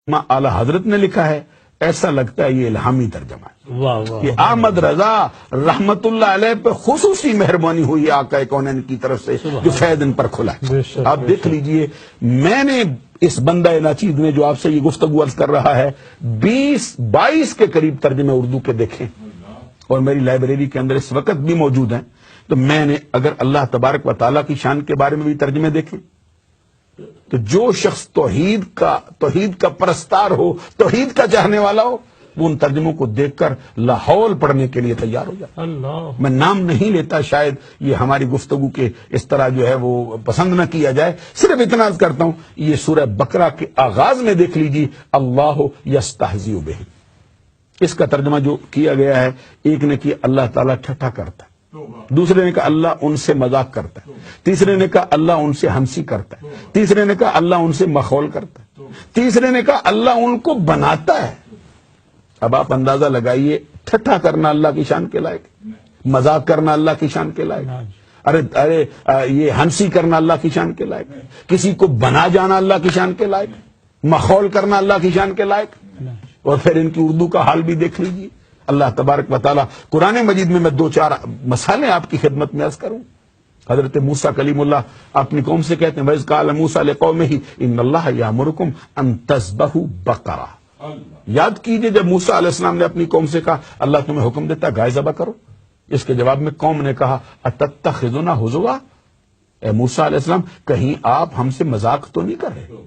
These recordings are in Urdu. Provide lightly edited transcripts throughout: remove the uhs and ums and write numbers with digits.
اعلی حضرت نے لکھا ہے، ایسا لگتا ہے یہ الہامی ترجمہ ہے۔ واہ واہ، یہ احمد رضا رحمت اللہ علیہ پہ خصوصی مہربانی ہوئی ہے آقا کونین کی طرف سے، جو فیض ان پر کھلا ہے۔ بے شک، آپ دیکھ لیجئے، میں نے اس بندہ ناچیز نے جو آپ سے یہ گفتگو عرض کر رہا ہے 22 کے قریب ترجمے اردو کے دیکھیں، اور میری لائبریری کے اندر اس وقت بھی موجود ہیں۔ تو میں نے اگر اللہ تبارک و تعالیٰ کی شان کے بارے میں بھی ترجمے دیکھیں تو جو شخص توحید کا پرستار ہو، توحید کا چاہنے والا ہو، وہ ان ترجموں کو دیکھ کر لاہور پڑھنے کے لیے تیار ہو جائے۔ اللہ، میں نام نہیں لیتا، شاید یہ ہماری گفتگو کے اس طرح جو ہے وہ پسند نہ کیا جائے، صرف اتنا عرض کرتا ہوں، یہ سورہ بقرہ کے آغاز میں دیکھ لیجیے، اللہ یستہزئ بہم، اس کا ترجمہ جو کیا گیا ہے، ایک نے کیا اللہ تعالیٰ ٹھٹھا کرتا ہے، دوسرے نے کہا اللہ ان سے مذاق کرتا ہے، تیسرے نے کہا اللہ ان سے ہنسی کرتا ہے، تیسرے نے کہا اللہ ان سے مخول کرتا ہے، تیسرے نے کہا اللہ ان کو بناتا ہے۔ اب آپ اندازہ لگائیے، ٹھٹھا کرنا اللہ کی شان کے لائق، مذاق کرنا اللہ کی شان کے لائق، ارے یہ ہنسی کرنا اللہ کی شان کے لائق، کسی کو بنا جانا اللہ کی شان کے لائق، مخول کرنا اللہ کی شان کے لائق۔ اور پھر ان کی اردو کا حال بھی دیکھ لیجیے۔ اللہ تبارک و تعالیٰ قرآن مجید میں 2-4 مسائل آپ کی خدمت میں عرض کروں۔ حضرت موسیٰ کلیم اللہ اپنی قوم سے کہتے ہیں وَإِذْ قَالَ مُوسَىٰ لِقَوْمِهِ إِنَّ اللَّهَ يَأْمُرُكُمْ أَن تَذْبَحُوا بَقَرَةً، یاد کیجئے جب موسیٰ علیہ السلام نے اپنی قوم سے کہا اللہ تمہیں حکم دیتا ہے گائے ذبح کرو، اس کے جواب میں قوم نے کہا أَتَتَّخِذُنَا هُزُوًا، اے موسیٰ علیہ السلام کہیں آپ ہم سے مذاق تو نہیں کر رہے،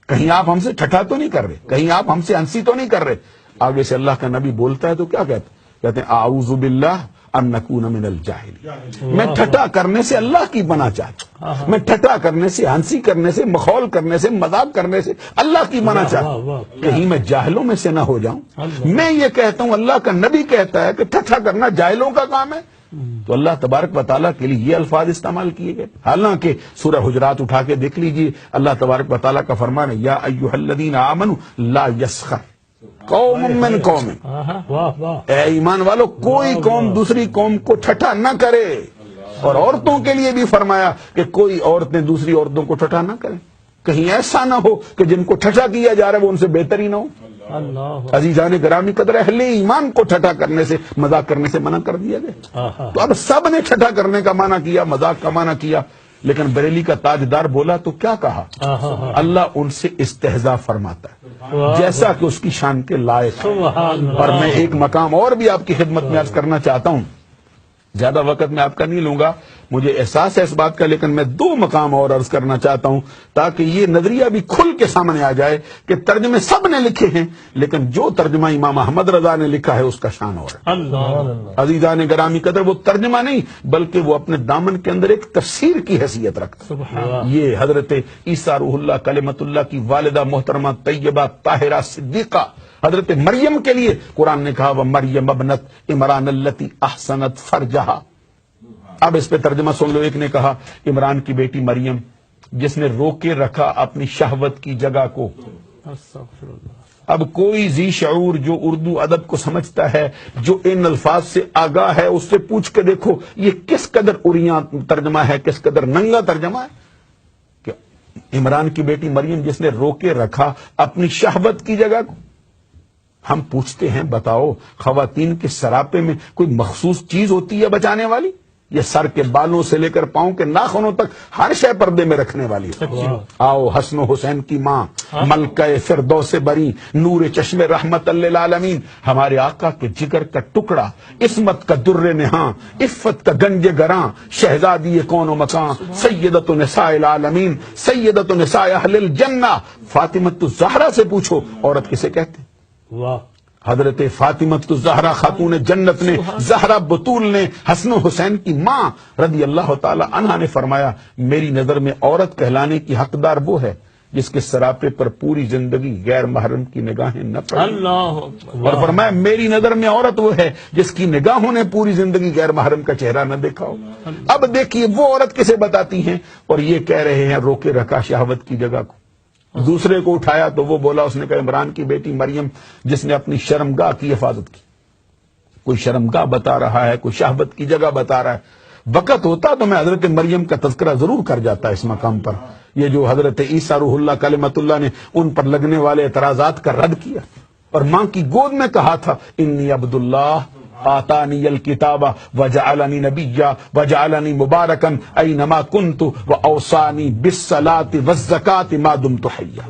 کہیں آپ ہم سے ٹھٹھا تو نہیں کر رہے، کہیں آپ ہم سے ہنسی تو نہیں کر رہے۔ آگے سے اللہ کا نبی بولتا ہے تو کیا کہتے ہیں اعوذ باللہ ان نکون من الجاہلین، میں ٹھٹھا کرنے سے اللہ کی پناہ چاہتا ہوں، میں ٹھٹھا کرنے سے، ہنسی کرنے سے، مخول کرنے سے، مذاق کرنے سے اللہ کی پناہ چاہتا ہوں، کہیں میں جاہلوں میں سے نہ ہو جاؤں۔ میں یہ کہتا ہوں، اللہ کا نبی کہتا ہے کہ ٹھٹھا کرنا جاہلوں کا کام ہے، تو اللہ تبارک و تعالیٰ کے لیے یہ الفاظ استعمال کیے گئے۔ حالانکہ سورہ حجرات اٹھا کے دیکھ لیجئے، اللہ تبارک و تعالیٰ کا فرمان ہے یا ایھا الذین آمنوا لا یسخر قوم من قوم، واہ واہ، اے ایمان والو کوئی قوم دوسری قوم کو ٹھٹھا نہ کرے۔ اور عورتوں کے لیے بھی فرمایا کہ کوئی عورتیں دوسری عورتوں کو ٹھٹھا نہ کریں، کہیں ایسا نہ ہو کہ جن کو ٹھٹھا کیا جا رہا ہے وہ ان سے بہتر ہی نہ ہو۔ اللہ، عزیزان گرامی قدر، اہل ایمان کو ٹھٹھا کرنے سے، مذاق کرنے سے منع کر دیا گیا۔ تو اب سب نے ٹھٹھا کرنے کا منع کیا، مذاق کا منع کیا، لیکن بریلی کا تاجدار بولا تو کیا کہا؟ اللہ ان سے استہزاء فرماتا ہے جیسا کہ اس کی شان کے لائق ہے۔ اور میں ایک مقام اور بھی آپ کی خدمت میں عرض کرنا چاہتا ہوں، زیادہ وقت میں آپ کا نہیں لوں گا، مجھے احساس ہے اس بات کا، لیکن میں 2 مقام اور عرض کرنا چاہتا ہوں تاکہ یہ نظریہ بھی کھل کے سامنے آ جائے کہ ترجمے سب نے لکھے ہیں، لیکن جو ترجمہ امام احمد رضا نے لکھا ہے اس کا شان اور ہے۔ اللہ، عزیزان گرامی قدر، وہ ترجمہ نہیں بلکہ وہ اپنے دامن کے اندر ایک تفسیر کی حیثیت رکھتا ہے۔ سبحان، یہ حضرت عیسیٰ روح اللہ کلمت اللہ کی والدہ محترمہ طیبہ طاہرہ صدیقہ حضرت مریم کے لیے قرآن نے کہا وَمَرْيَمَ ابْنَتَ عِمْرَانَ الَّتِي أَحْسَنَتْ فَرْجَهَا۔ اب اس پہ ترجمہ سن لو، ایک نے کہا عمران کی بیٹی مریم جس نے روکے رکھا اپنی شہوت کی جگہ کو۔ استغفر اللہ، اب کوئی ذی شعور جو اردو ادب کو سمجھتا ہے، جو ان الفاظ سے آگاہ ہے، اس سے پوچھ کے دیکھو یہ کس قدر عریاں ترجمہ ہے، کس قدر ننگا ترجمہ ہے کہ عمران کی بیٹی مریم جس نے روکے رکھا اپنی شہوت کی جگہ کو۔ ہم پوچھتے ہیں بتاؤ خواتین کے سراپے میں کوئی مخصوص چیز ہوتی ہے بچانے والی؟ یہ سر کے بالوں سے لے کر پاؤں کے ناخنوں تک ہر شے پردے میں رکھنے والی ہے۔ آؤ حسن و حسین کی ماں، ملکہ فردوس بری، نور چشم رحمت للعالمین، ہمارے آقا کے جگر کا ٹکڑا، عصمت کا در نہاں، عفت کا گنج گراں، شہزادی کون و مکان، سیدۃ نساء العالمین، سیدۃ نساء اہل الجنہ، فاطمۃ الزہرا سے پوچھو عورت کسے کہتے ہیں؟ واہ، حضرت فاطمۃ الزہرا خاتون جنت نے، زہرا بطول نے، حسن و حسین کی ماں رضی اللہ تعالی عنہا نے فرمایا میری نظر میں عورت کہلانے کی حقدار وہ ہے جس کے سراپے پر پوری زندگی غیر محرم کی نگاہیں نہ پڑیں۔ اللہ، اور فرمایا میری نظر میں عورت وہ ہے جس کی نگاہوں نے پوری زندگی غیر محرم کا چہرہ نہ دیکھا ہو۔ اب دیکھیے وہ عورت کسے بتاتی ہیں، اور یہ کہہ رہے ہیں روکے رکھا شہوت کی جگہ کو۔ دوسرے کو اٹھایا تو وہ بولا، اس نے کہا عمران کی بیٹی مریم جس نے اپنی شرمگاہ کی حفاظت کی۔ کوئی شرمگاہ بتا رہا ہے، کوئی شہوت کی جگہ بتا رہا ہے، وقت ہوتا تو میں حضرت مریم کا تذکرہ ضرور کر جاتا اس مقام پر، یہ جو حضرت عیسیٰ روح اللہ کلمۃ اللہ نے ان پر لگنے والے اعتراضات کا رد کیا اور ماں کی گود میں کہا تھا انی عبد اللہ آتانی الکتاب وجعلنی نبیا وجعلنی مبارکا اینما کنت واوصانی بالصلاۃ والزکاۃ ما دمت حیا.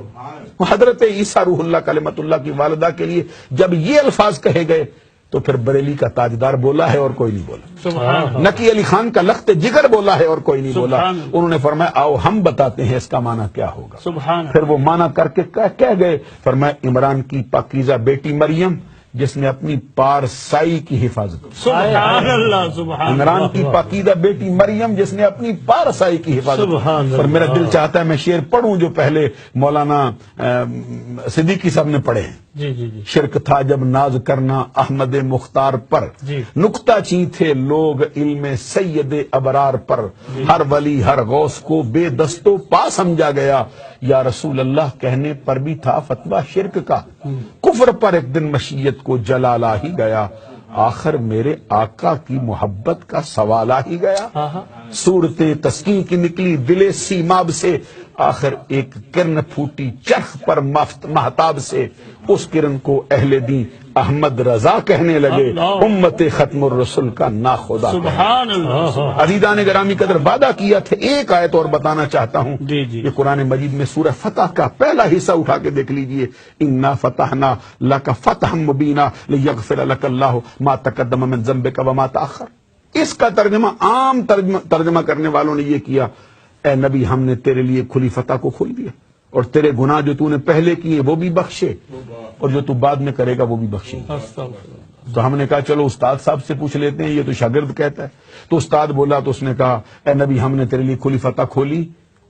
حضرت عیسیٰ روح اللہ کلمۃ اللہ کی والدہ کے لیے جب یہ الفاظ کہے گئے تو پھر بریلی کا تاجدار بولا ہے اور کوئی نہیں بولا, سبحان اللہ. نقی علی خان کا لخت جگر بولا ہے اور کوئی نہیں بولا. سبحان اللہ. انہوں نے فرمایا آؤ ہم بتاتے ہیں اس کا معنی کیا ہوگا. سبحان اللہ. پھر وہ معنی کر کے کہہ گئے. فرمایا عمران کی پاکیزہ بیٹی مریم جس نے اپنی پارسائی کی حفاظت کی. سبحان اللہ. سبحان عمران اللہ. کی پاکیزہ بیٹی مریم جس نے اپنی پارسائی کی حفاظت سبحان کی. اللہ. اور میرا دل چاہتا ہے میں شعر پڑھوں جو پہلے مولانا صدیقی صاحب نے پڑھے ہیں. جی جی جی. شرک تھا جب ناز کرنا احمد مختار پر, جی. نکتہ چی تھے لوگ علم سید ابرار پر, ہر ولی ہر غوث کو بے دستو پا سمجھا گیا, یا رسول اللہ کہنے پر بھی تھا فتویٰ شرک کا, کفر پر ایک دن مشیت کو جلال آ ہی گیا, آخر میرے آقا کی محبت کا سوال آ ہی گیا, صورت تسکین کی نکلی دل سیماب سے, آخر ایک کرن پھوٹی چرخ پر مہتاب سے, اس کرن کو اہل دین احمد رضا کہنے لگے, امت ختم الرسل کا نا خدا. سبحان اللہ. عزیزان گرامی قدر وعدہ کیا تھا, ایک آیت اور بتانا چاہتا ہوں. جی جی. یہ قرآن مجید میں سورہ فتح کا پہلا حصہ اٹھا کے دیکھ لیجئے. انا فتحنا لک فتحا مبینا لیغفر لک اللہ ما تقدم من ذنبک وما تاخر. اس کا ترجمہ عام ترجمہ کرنے والوں نے یہ کیا, اے نبی ہم نے تیرے لیے کھلی فتح کو کھول دیا اور تیرے گناہ جو تو نے پہلے کیے وہ بھی بخشے اور جو تو بعد میں کرے گا وہ بھی بخشے. استغفر اللہ. تو ہم نے کہا چلو استاد صاحب سے پوچھ لیتے ہیں, یہ تو شاگرد کہتا ہے. تو استاد بولا تو اس نے کہا اے نبی ہم نے تیرے لیے کھلی فتح کھولی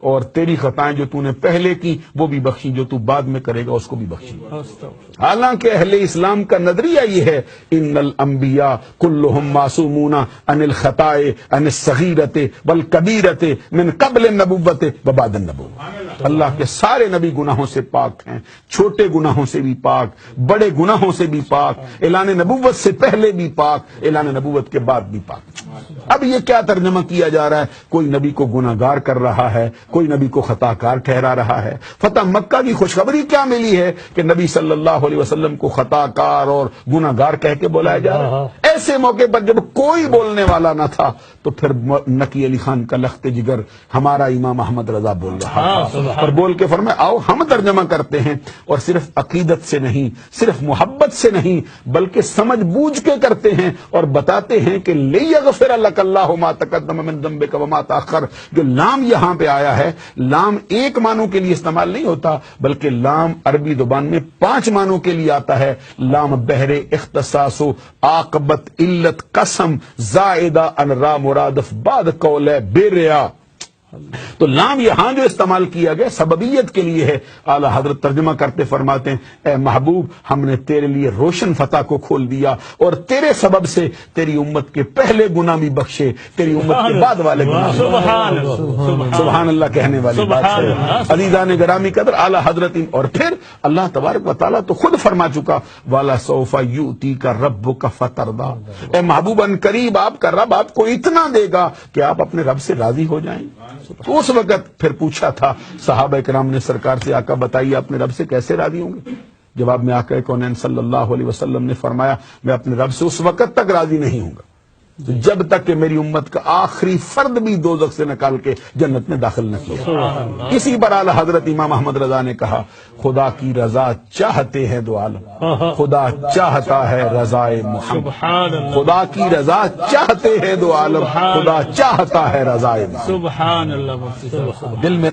اور تیری خطائیں جو تو نے پہلے کی وہ بھی بخشی, جو تو بعد میں کرے گا اس کو بھی بخشی. استغفر. حالانکہ اہل اسلام کا نظریہ یہ ہے ان الانبیاء کلہم معصومون عن الخطاء عن الصغیرۃ والکبیرۃ من قبل النبوۃ وبعد النبوۃ. اللہ کے سارے نبی گناہوں سے پاک ہیں, چھوٹے گناہوں سے بھی پاک, بڑے گناہوں سے بھی پاک, اعلان نبوت سے پہلے بھی پاک, اعلان نبوت کے بعد بھی پاک. اب یہ کیا ترجمہ کیا جا رہا ہے, کوئی نبی کو گناہ گار کر رہا ہے, کوئی نبی کو خطا کار ٹھہرا رہا ہے. فتح مکہ کی خوشخبری کیا ملی ہے کہ نبی صلی اللہ علیہ وسلم کو خطا کار اور گناہ گار کہہ کے بلایا جا رہا ہے. ایسے موقع پر جب کوئی بولنے والا نہ تھا تو پھر نقی علی خان کا لخت جگر ہمارا امام احمد رضا بول رہا تھا اور بول کے فرمایا آؤ ہم ترجمہ کرتے ہیں, اور صرف عقیدت سے نہیں, صرف محبت سے نہیں, بلکہ سمجھ بوجھ کے کرتے ہیں اور بتاتے ہیں کہ لیغفر لک اللہ ما تقدم من ذنبک وما تاخر. جو لام یہاں پہ آیا ہے, لام ایک معنوں کے لیے استعمال نہیں ہوتا بلکہ لام عربی زبان میں 5 معنوں کے لیے آتا ہے. لام بہر اختصاص و عاقبت علت قسم زائدہ ان را مرادف بعد قول بے ریا. تو لام یہاں جو استعمال کیا گیا سببیت کے لیے ہے. اعلیٰ حضرت ترجمہ کرتے فرماتے ہیں اے محبوب ہم نے تیرے لیے روشن فتح کو کھول دیا اور تیرے سبب سے تیری امت کے پہلے گناہ بھی بخشے, تیری امت کے بعد والے گناہ. سبحان اللہ. سبحان اللہ کہنے والی بات ہے. عزیزان گرامی قدر اعلیٰ حضرت, اور پھر اللہ تبارک و تعالیٰ تو خود فرما چکا والا سوف یؤتیک ربک فترضی. اے محبوب ان قریب آپ کا رب آپ کو اتنا دے گا کہ آپ اپنے رب سے راضی ہو جائیں. تو اس وقت پھر پوچھا تھا صحابہ کرام نے سرکار سے, آقا بتائیے اپنے رب سے کیسے راضی ہوں گے؟ جواب میں آقا کونین صلی اللہ علیہ وسلم نے فرمایا میں اپنے رب سے اس وقت تک راضی نہیں ہوں گا جب تک کہ میری امت کا آخری فرد بھی دوزخ سے نکال کے جنت میں داخل نہ کیا. اسی پر اعلیٰ حضرت امام احمد رضا نے کہا خدا کی رضا چاہتے ہیں دو عالم, خدا چاہتا ہے رضائے محمد. خدا کی رضا چاہتے ہیں دو عالم, خدا چاہتا ہے رضائے محمد. سبحان اللہ. دل میں